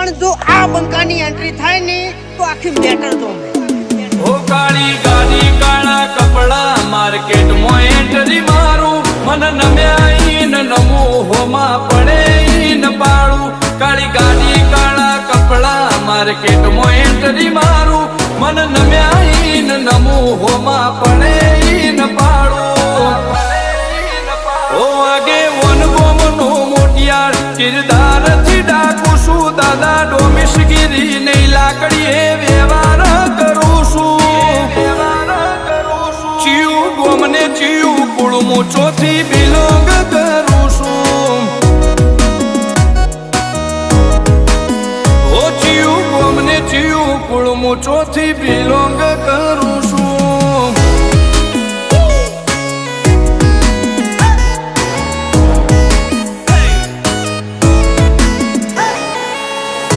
પણ જો આ બંકાની એન્ટ્રી થાય ને તો આખી મેટર જો ઓ કાળી ગાડી કાળા કપડા માર્કેટ માં એન્ટ્રી મારું મન નમ્યા ઈન નમો હોમાં પડે ઈન પાડું કાળી ગાડી કાળા કપડા માર્કેટ માં એન્ટ્રી મારું મન નમ્યા ઈન નમો હોમાં પડે ઈન પાડું ઓ આગે વન ગોમ નો મોટિયાર કિરદાર થી ડાકુ છું દાદા ડોમિશગીરી નહીં લાકડીએ વ્યવહાર કરું છું ચિયું ગોમને ચિયું કુળમું ચોથી બિલોંગ કરું છું ઓ ચિયું ગોમને ચિયું કુળમું ચોથી બિલોંગ કરું